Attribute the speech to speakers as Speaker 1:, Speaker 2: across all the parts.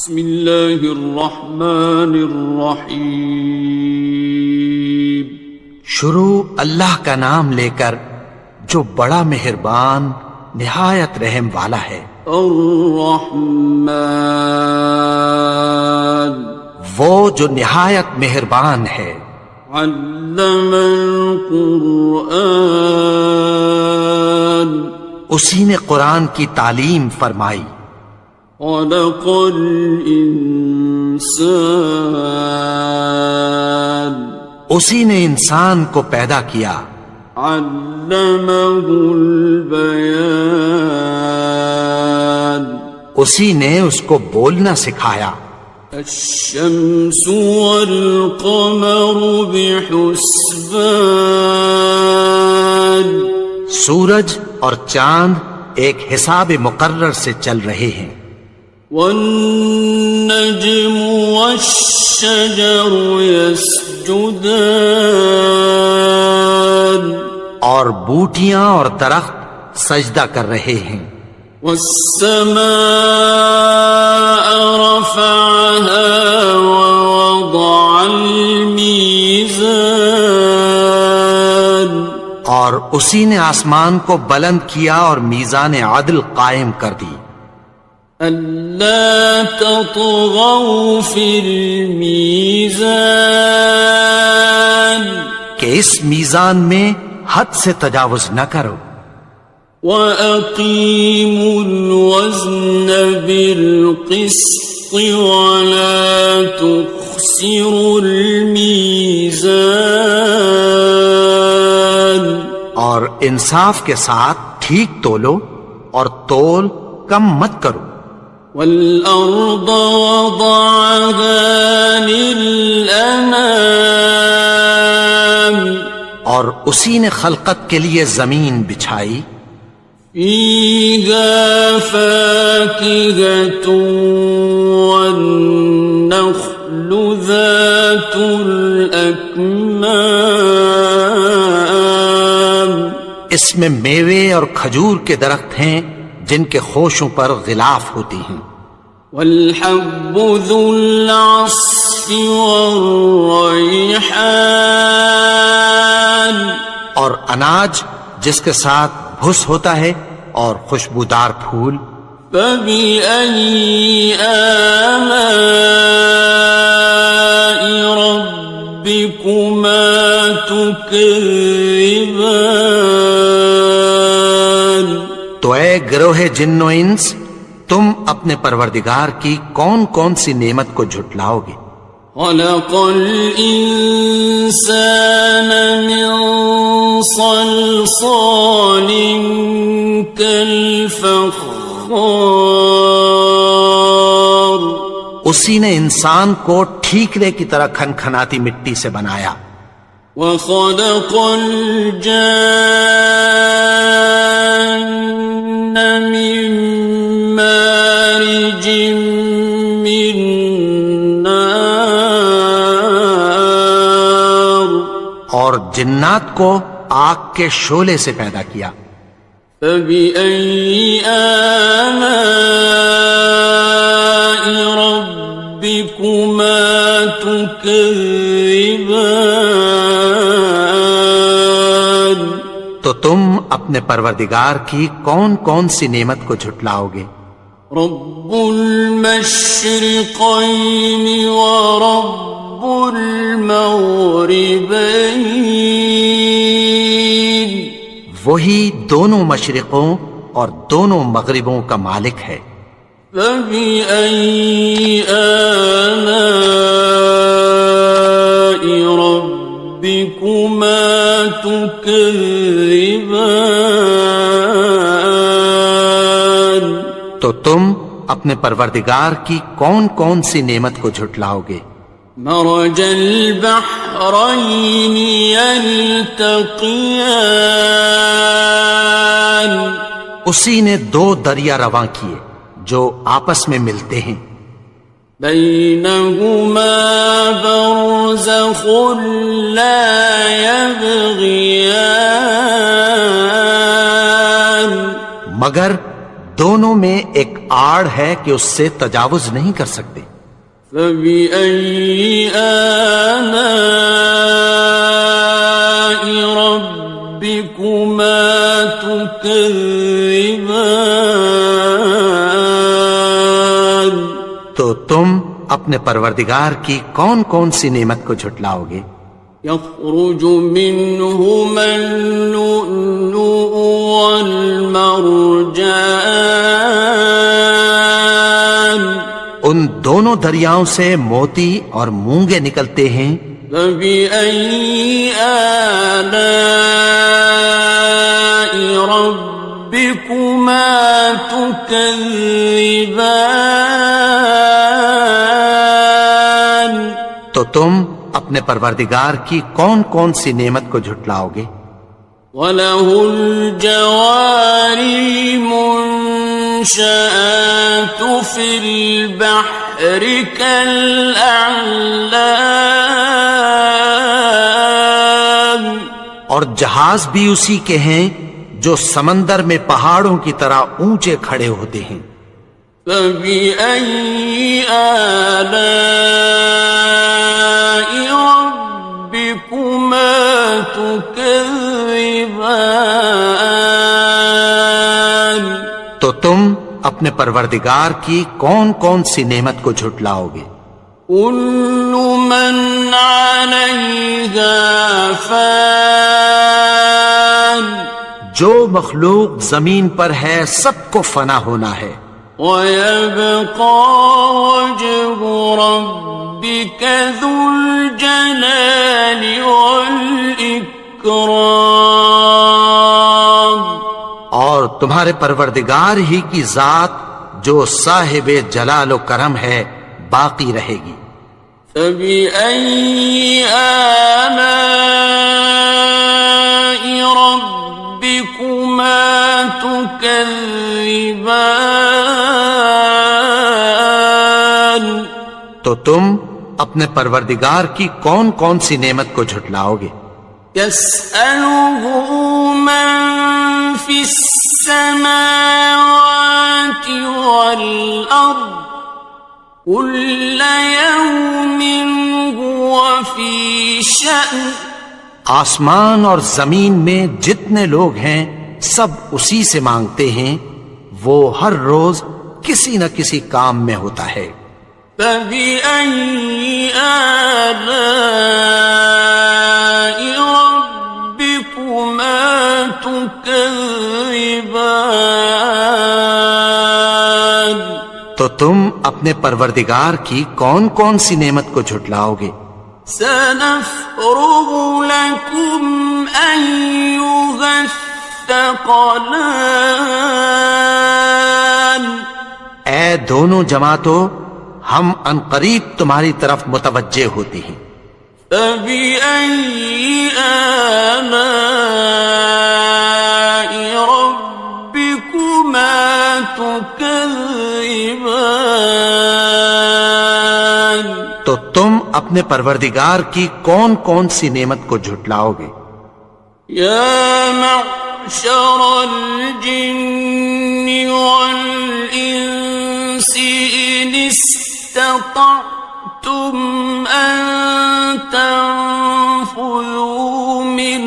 Speaker 1: بسم اللہ الرحمن الرحیم.
Speaker 2: شروع اللہ کا نام لے کر جو بڑا مہربان نہایت رحم والا ہے.
Speaker 1: الرحمن
Speaker 2: وہ جو نہایت مہربان ہے.
Speaker 1: علم القرآن
Speaker 2: اسی نے قرآن کی تعلیم فرمائی.
Speaker 1: خلق الانسان
Speaker 2: اسی نے انسان کو پیدا کیا.
Speaker 1: علمہ البیان
Speaker 2: اسی نے اس کو بولنا سکھایا.
Speaker 1: الشمس والقمر بحسبان
Speaker 2: سورج اور چاند ایک حساب مقرر سے چل رہے ہیں.
Speaker 1: والنجم والشجر يسجدان
Speaker 2: اور بوٹیاں اور درخت سجدہ کر رہے ہیں.
Speaker 1: والسماء رفعها ووضع الميزان
Speaker 2: اور اسی نے آسمان کو بلند کیا اور میزان عدل قائم کر دی.
Speaker 1: ألا تطغوا في الميزان
Speaker 2: کہ اس میزان میں حد سے تجاوز نہ کرو.
Speaker 1: وَأَقِيمُوا الْوَزْنَ بِالْقِسْطِ وَلَا تُخْسِرُوا الْمِيزَانَ
Speaker 2: اور انصاف کے ساتھ ٹھیک تولو اور تول کم مت کرو.
Speaker 1: وَالْأَرْضَ وَضَعَهَا لِلْأَنَامِ
Speaker 2: اور اسی نے خلقت کے لیے زمین بچھائی.
Speaker 1: فِيهَا فَاكِهَةٌ وَالنَّخْلُ ذَاتُ الْأَكْمَامِ
Speaker 2: اس میں میوے اور کھجور کے درخت ہیں جن کے خوشوں پر غلاف ہوتی ہیں.
Speaker 1: وَالْحَبُّ ذُو الْعَصْفِ وَالرَّيْحَانِ
Speaker 2: اور اناج جس کے ساتھ بھس ہوتا ہے اور خوشبودار پھول.
Speaker 1: فَبِأَيِّ آلَاءِ رَبِّكُمَا تُكَذِّبَانِ
Speaker 2: تو اے گروہ جن و انس تم اپنے پروردگار کی کون کون سی نعمت کو جھٹلاؤ گے.
Speaker 1: خَلَقَ الْإِنسَانَ مِنْ صَلْصَالٍ كَالْفَخَّارِ
Speaker 2: اسی نے انسان کو ٹھیکرے کی طرح کھنکھناتی مٹی سے بنایا.
Speaker 1: وَخَلَقَ الْجَانَّ مِن مَّارِجٍ مِّن نَّارٍ
Speaker 2: اور جنات کو آگ کے شعلے سے پیدا کیا.
Speaker 1: فَبِأَيِّ آلَاءِ رَبِّكُمَا تُكَذِّبَانِ
Speaker 2: تو تم اپنے پروردگار کی کون کون سی نعمت کو جھٹلاؤ گے.
Speaker 1: رب المشرقین ورب المغربین
Speaker 2: وہی دونوں مشرقوں اور دونوں مغربوں کا مالک ہے.
Speaker 1: فَبِأَيِّ آلَاءِ رَبِّكُمَا تُكَذِّبَانِ
Speaker 2: تو تم اپنے پروردگار کی کون کون سی نعمت کو جھٹلاؤ گے.
Speaker 1: مرج البحرین یلتقیان
Speaker 2: اسی نے دو دریا رواں کیے جو آپس میں ملتے ہیں.
Speaker 1: بینہما برزخ لا یبغیان
Speaker 2: مگر دونوں میں ایک آڑ ہے کہ اس سے تجاوز نہیں کر سکتے۔
Speaker 1: فَبِأَيِّ آلَاءِ رَبِّكُمَا تُكَذِّبَانِ؟
Speaker 2: تو تم اپنے پروردگار کی کون کون سی نعمت کو جھٹلاؤ گے؟
Speaker 1: يخرج منهما اللؤلؤ والمرجان،
Speaker 2: ان دونوں دریاؤں سے موتی اور مونگے نکلتے ہیں۔
Speaker 1: فبأي آلاء ربكما تكذبان؟
Speaker 2: تو تم اپنے پروردگار کی کون کون سی نعمت کو جھٹلاؤ گے؟
Speaker 1: وَلَهُ الْجَوَارِ الْمُنشَآتُ فِي الْبَحْرِ كَالْأَعْلَامِ،
Speaker 2: اور جہاز بھی اسی کے ہیں جو سمندر میں پہاڑوں کی طرح اونچے کھڑے ہوتے ہیں۔
Speaker 1: فَبِأَيِّ آلَاءِ رَبِّكُمَا تُكَذِّبَانِ؟
Speaker 2: تو تم اپنے پروردگار کی کون کون سی نعمت کو جھٹلاؤ گے؟
Speaker 1: كُلُّ مَنْ عَلَيْهَا فَانٍ،
Speaker 2: جو مخلوق زمین پر ہے سب کو فنا ہونا ہے۔
Speaker 1: وَيَبْقَى وَجْهُ رَبِّكَ ذُو الْجَلَالِ وَالْإِكْرَامِ،
Speaker 2: اور تمہارے پروردگار ہی کی ذات جو صاحب جلال و کرم ہے باقی رہے گی۔
Speaker 1: فَبِأَيِّ آلَاءِ رَبِّكُمَا تُكَذِّبَانِ؟
Speaker 2: تو تم اپنے پروردگار کی کون کون سی نعمت کو جھٹلاؤ گے؟
Speaker 1: يَسْأَلُهُ مَن فِي السَّمَاوَاتِ وَالْأَرْضِ كُلَّ يَوْمٍ هُوَ فِي شَأْنٍ،
Speaker 2: آسمان اور زمین میں جتنے لوگ ہیں سب اسی سے مانگتے ہیں، وہ ہر روز کسی نہ کسی کام میں ہوتا ہے۔
Speaker 1: فَبِأَيِّ آلَاءِ رَبِّكُمَا تُكَذِّبَانِ؟
Speaker 2: تو تم اپنے پروردگار کی کون کون سی نعمت کو جھٹلاؤ گے؟
Speaker 1: سَنَفْرُغُ لَكُمْ أَيُّهَ الثَّقَلَانِ،
Speaker 2: اے دونوں جماعتوں، ہم عنقریب تمہاری طرف متوجہ ہوتے ہیں۔
Speaker 1: فَبِأَيِّ آلَاءِ رَبِّكُمَا تُكَذِّبَانِ؟
Speaker 2: تو تم اپنے پروردگار کی کون کون سی نعمت کو جھٹلاؤ گے؟
Speaker 1: يَا مَعْشَرَ الْجِنِّ وَالْإِنسِ إِنِ اسْتَطَعْتُمْ أَن تَنفُذُوا مِنْ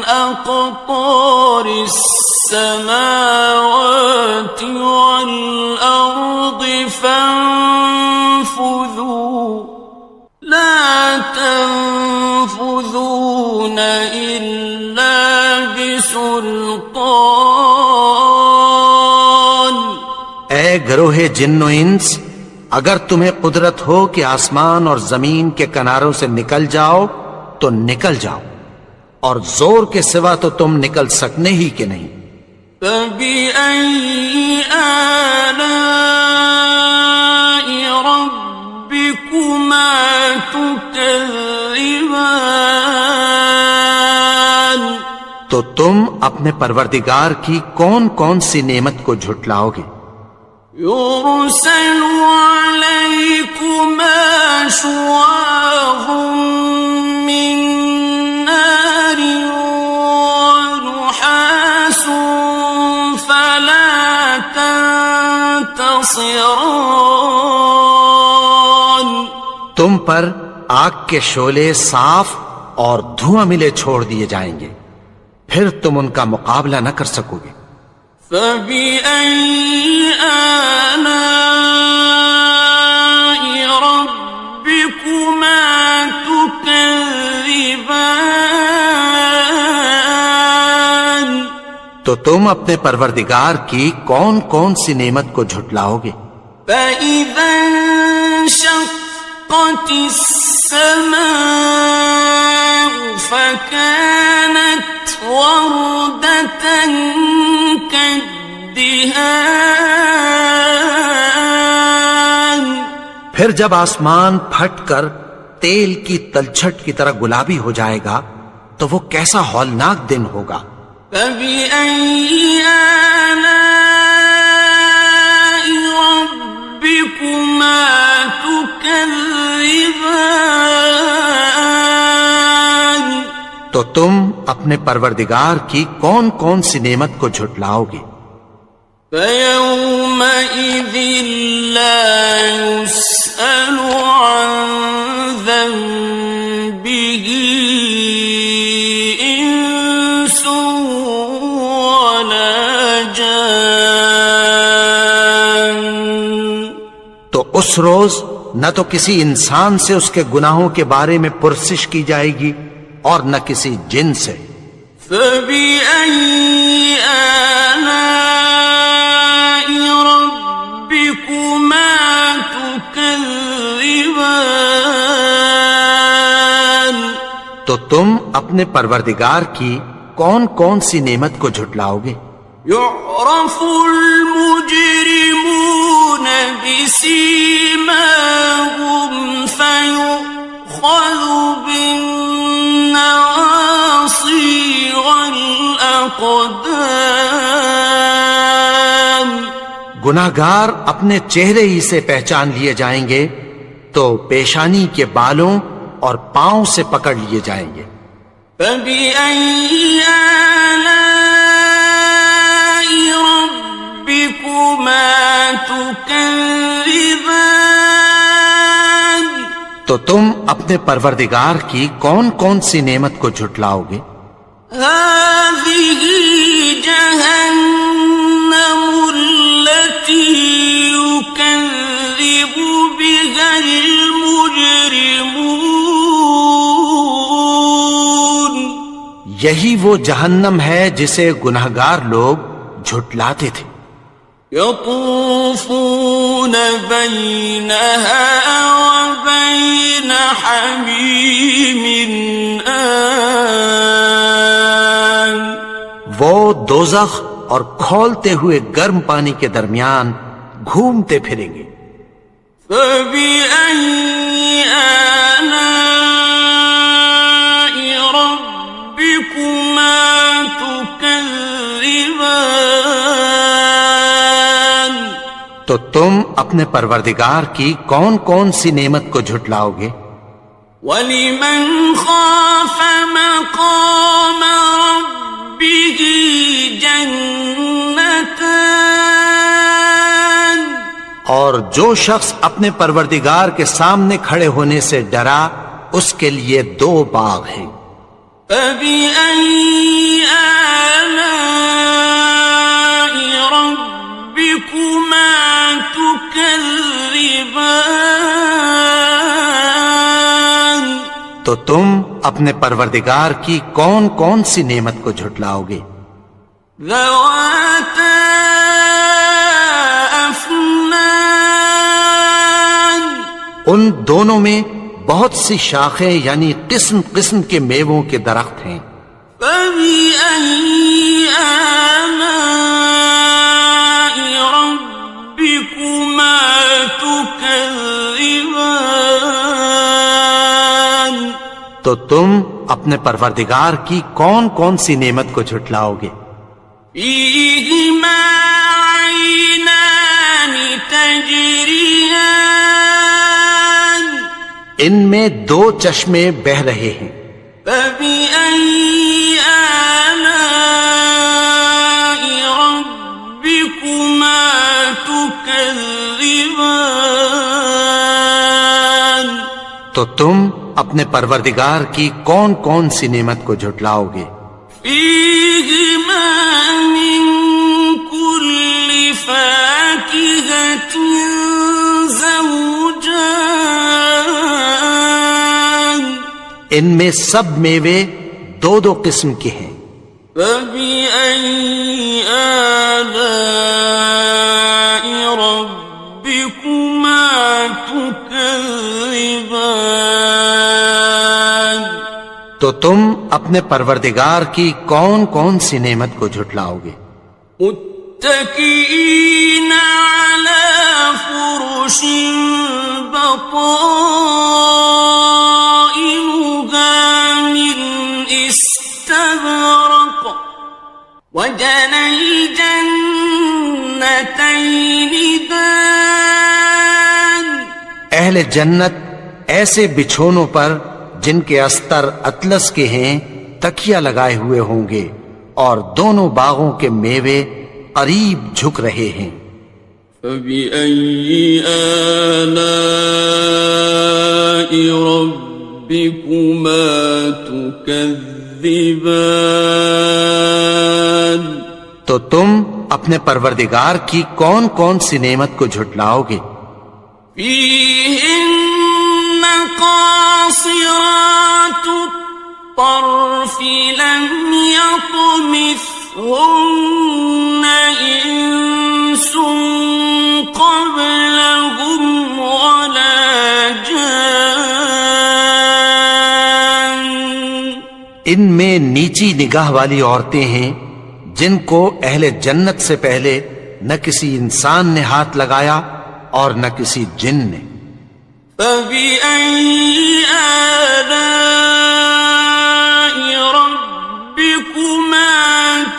Speaker 1: أَقْطَارِ السَّمَاوَاتِ وَالْأَرْضِ فَانفُذُوا لَا تَنفُذُونَ إِلَّا بِسُلْطَانٍ۔
Speaker 2: اے گروہ جن و انس، اگر تمہیں قدرت ہو کہ آسمان اور زمین کے کناروں سے نکل جاؤ تو نکل جاؤ، اور زور کے سوا تو تم نکل سکنے ہی کہ نہیں۔
Speaker 1: فَبِأَيِّ آلَاءِ رَبِّكُمَا تُكَذِّبَانِ؟
Speaker 2: تو تم اپنے پروردگار کی کون کون سی نعمت کو جھٹلاؤ گے؟
Speaker 1: يُرْسَلُ عَلَيْكُمَا شُوَاظٌ مِّن نَّارٍ وَنُحَاسٌ فَلَا خاسران.
Speaker 2: تم پر آگ کے شعلے صاف اور دھواں ملے چھوڑ دیے جائیں گے، پھر تم ان کا مقابلہ نہ کر سکو گے۔
Speaker 1: فَبِأَيِّ آلَاءِ رَبِّكُمَا تُكَذِّبَانِ.
Speaker 2: تو تم اپنے پروردگار کی کون کون سی نعمت کو جھٹلاؤ گے؟
Speaker 1: فَإِذَا انشَقَّتِ السَّمَاءُ فَكَانَتْ وَرْدَةً كَالدِّهَانِ.
Speaker 2: پھر جب آسمان پھٹ کر تیل کی تلچھٹ کی طرح گلابی ہو جائے گا تو وہ کیسا ہولناک دن ہوگا۔
Speaker 1: فَبِأَيِّ آلَاءِ رَبِّكُمَا تُكَذِّبَانِ.
Speaker 2: تو تم اپنے پروردگار کی کون کون سی نعمت کو جھٹلاؤ گے؟
Speaker 1: فَيَوْمَئِذٍ لَا يُسْأَلُ عَنْ ذَنبِهِ إِنسٌ وَلَا جَانٌ.
Speaker 2: تو اس روز نہ تو کسی انسان سے اس کے گناہوں کے بارے میں پرسش کی جائے گی اور نہ کسی جن سے۔
Speaker 1: فَبِأَيِّ آلَاءِ رَبِّكُمَا تُكَذِّبَانِ.
Speaker 2: تو تم اپنے پروردگار کی کون کون سی نعمت کو جھٹلاؤ گے؟
Speaker 1: يُعْرَفُ الْمُجْرِمُونَ بِسِيمَاهُمْ فَيُؤْخَذُ بِالنَّوَاصِي وَالْأَقْدَامِ.
Speaker 2: گناہگار اپنے چہرے ہی سے پہچان لیے جائیں گے تو پیشانی کے بالوں اور پاؤں سے پکڑ لیے جائیں گے۔
Speaker 1: فَبِأَيِّ آلَاءِ رَبِّكُمَا تُكَذِّبَانِ.
Speaker 2: تو تم اپنے پروردگار کی کون کون سی نعمت کو جھٹلاؤ گے؟
Speaker 1: هَٰذِهِ جَهَنَّمُ الَّتِي يُكَذِّبُ بِهَا الْمُجْرِمُونَ.
Speaker 2: یہی وہ جہنم ہے جسے گناہگار لوگ جھٹلاتے تھے۔
Speaker 1: يَطُوفُونَ بَيْنَهَا وَبَيْنَ حَمِيمٍ آنٍ.
Speaker 2: وہ دوزخ اور کھولتے ہوئے گرم پانی کے درمیان گھومتے پھریں گے۔
Speaker 1: فَبِأَيِّ آلَاءِ رَبِّكُمَا تُكَذِّبَانِ.
Speaker 2: تو تم اپنے پروردگار کی کون کون سی نعمت کو جھٹلاؤ گے؟
Speaker 1: وَلِمَنْ خَافَ مَقَامَ رَبِّهِ جَنَّتَانِ.
Speaker 2: اور جو شخص اپنے پروردگار کے سامنے کھڑے ہونے سے ڈرا اس کے لیے 2 باغ ہیں۔
Speaker 1: فَبِأَيِّ آلَاءِ رَبِّكُمَا تُكَذِّبَانِ.
Speaker 2: تو تم اپنے پروردگار کی کون کون سی نعمت کو جھٹلاؤ گے؟
Speaker 1: ذَوَاتَا أَفْنَانٍ.
Speaker 2: ان دونوں میں بہت سی شاخیں یعنی قسم قسم کے میووں کے درخت ہیں۔
Speaker 1: فَبِأَيِّ آلَاءِ رَبِّكُمَا تُكَذِّبَانِ.
Speaker 2: تو تم اپنے پروردگار کی کون کون سی نعمت کو جھٹلاؤ گے؟
Speaker 1: فِيهِمَا عَيْنَانِ تَجْرِيَانِ.
Speaker 2: ان میں 2 چشمے بہہ رہے ہیں۔
Speaker 1: فَبِأَيِّ آلَاءِ رَبِّكُمَا تُكَذِّبَانِ. تكذبان
Speaker 2: تو تم اپنے پروردگار کی کون کون سی نعمت کو جھٹلاؤ گے؟
Speaker 1: فيهما من كل فاكهة زوجان
Speaker 2: ان میں سب میوے دو دو قسم کے ہیں۔
Speaker 1: فبأي آلاء ربكما تكذبان
Speaker 2: تو تم اپنے پروردگار کی کون کون سی نعمت کو جھٹلاؤ گے؟
Speaker 1: متكئين على فرش بطائنها من استبرق وجنى الجنتين دان
Speaker 2: اہل جنت ایسے بچھونوں پر جن کے استر اطلس کے ہیں تکیہ لگائے ہوئے ہوں گے، اور دونوں باغوں کے میوے قریب جھک رہے ہیں۔
Speaker 1: فبأي آلاء ربكما تكذبان
Speaker 2: تو تم اپنے پروردگار کی کون کون سی نعمت کو جھٹلاؤ گے؟
Speaker 1: فيهن قاصرات الطرف لم يطمثهن إنس قبلهم ولا جان
Speaker 2: ان میں نیچی نگاہ والی عورتیں ہیں جن کو اہل جنت سے پہلے نہ کسی انسان نے ہاتھ لگایا اور نہ کسی جن نے۔
Speaker 1: فبأي آلاء ربكما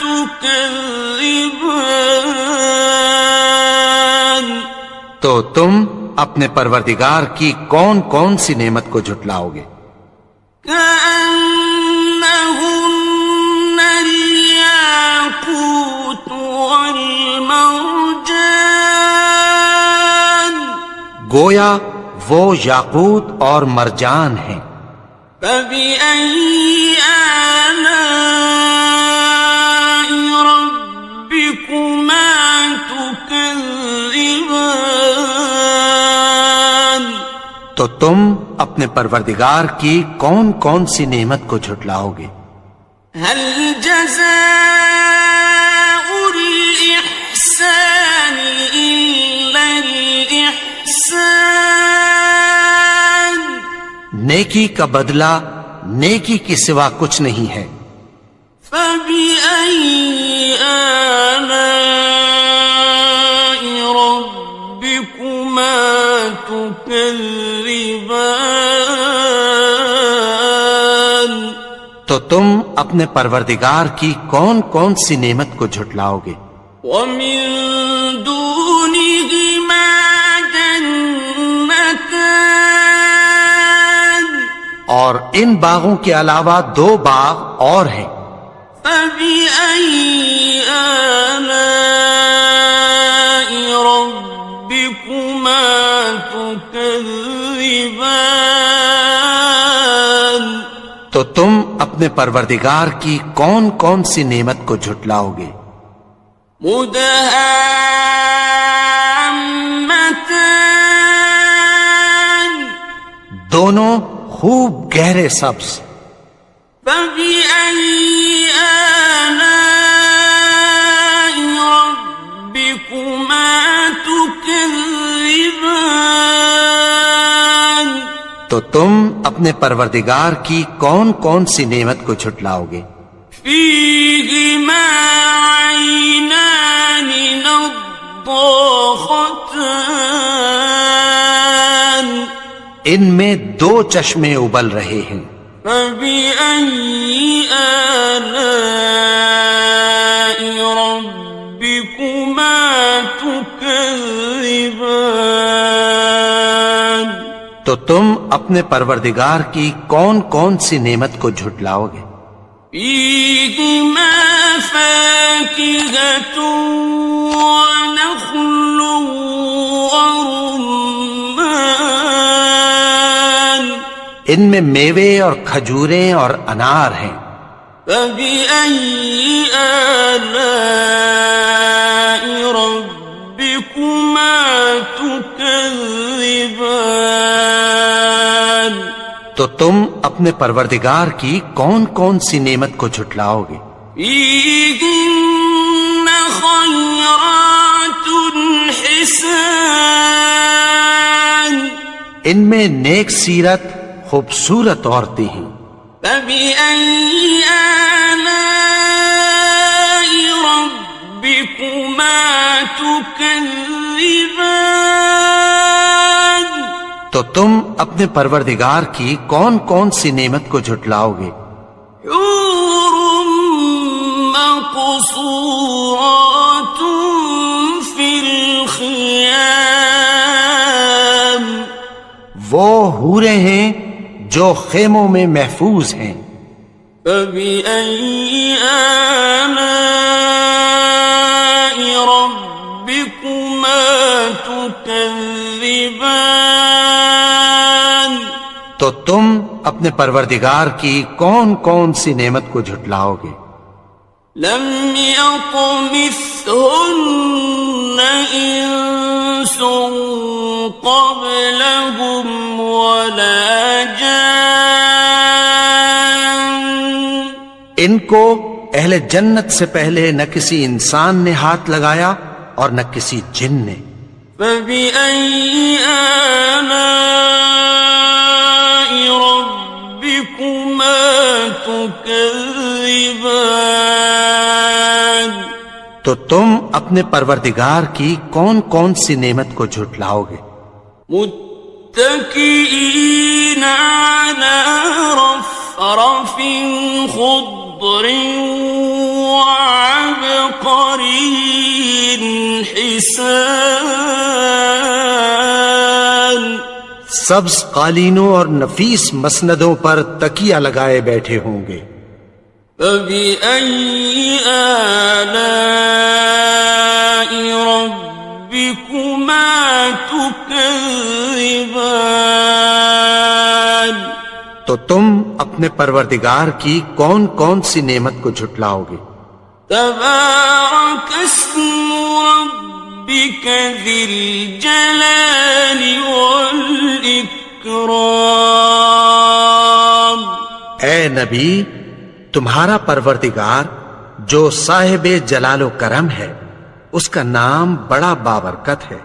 Speaker 1: تكذبان
Speaker 2: تو تم اپنے پروردگار کی کون کون سی نعمت کو جھٹلاؤ گے؟
Speaker 1: كأنهن الياقوت والمرجان
Speaker 2: گویا وہ یاقوت اور مرجان ہیں۔
Speaker 1: فبأي آلاء ربكما تكذبان
Speaker 2: تو تم اپنے پروردگار کی کون کون سی نعمت کو جھٹلاؤ گے؟
Speaker 1: هل جزاء الإحسان إلا الإحسان
Speaker 2: نیکی کا بدلہ نیکی کے سوا کچھ نہیں ہے۔
Speaker 1: فبأي آلاء ربكما تكذبان
Speaker 2: تو تم اپنے پروردگار کی کون کون سی نعمت کو جھٹلاؤ گے؟
Speaker 1: ومن دونهما جنتان
Speaker 2: اور ان باغوں کے علاوہ دو باغ اور ہیں۔
Speaker 1: فبأي آلاء ربكما تكذبان
Speaker 2: تو تم اپنے پروردگار کی کون کون سی نعمت کو جھٹلاؤ گے؟
Speaker 1: مدهامتان
Speaker 2: دونوں خوب گہرے سبز۔
Speaker 1: فبأي آلاء ربكما تكذبان
Speaker 2: تو تم اپنے پروردگار کی کون کون سی نعمت کو جھٹلاؤ گے؟
Speaker 1: فيهما عينان نضاختان
Speaker 2: ان میں دو چشمے ابل رہے ہیں۔
Speaker 1: فبأي آلاء ربكما تكذبان
Speaker 2: تو تم اپنے پروردگار کی کون کون سی نعمت کو جھٹلاؤ گے؟
Speaker 1: فيهما فاكهة ونخل ورمان
Speaker 2: ان میں میوے اور کھجوریں اور انار ہیں.
Speaker 1: فبأي آلاء ربكما تكذبان
Speaker 2: تو تم اپنے پروردگار کی کون کون سی نعمت کو جھٹلاؤ گے؟
Speaker 1: فيهن خيرات حسان
Speaker 2: ان میں نیک سیرت خوبصورت عورتیں ہیں.
Speaker 1: فبأي آلاء ربكما تكذبان
Speaker 2: تو تم اپنے پروردگار کی کون کون سی نعمت کو جھٹلاؤ گے؟
Speaker 1: حور مقصورات في الخيام
Speaker 2: وہ حوریں ہیں جو خیموں میں محفوظ ہیں.
Speaker 1: فبأي آلاء ربكما تكذبان
Speaker 2: تو تم اپنے پروردگار کی کون کون سی نعمت کو جھٹلاؤ گے؟
Speaker 1: لم يطمثهن إنس قبلهم ولا جان
Speaker 2: ان کو اہل جنت سے پہلے نہ کسی انسان نے ہاتھ لگایا اور نہ کسی جن نے.
Speaker 1: فبأي آلاء ربكما تكذبان
Speaker 2: تو تم اپنے پروردگار کی کون کون سی نعمت کو جھٹلاؤ گے؟
Speaker 1: متكئين على رفرف خضر وعبقري حسان
Speaker 2: سبز قالینوں اور نفیس مسندوں پر تکیہ لگائے بیٹھے ہوں گے.
Speaker 1: فبأي آلاء ربكما تكذبان
Speaker 2: تو تم اپنے پروردگار کی کون کون سی نعمت کو جھٹلاؤ گے؟
Speaker 1: تبارك اسم ربك ذي الجلال والإكرام
Speaker 2: اے نبی، تمہارا پروردگار جو صاحب جلال و کرم ہے، اس کا نام بڑا بابرکت ہے.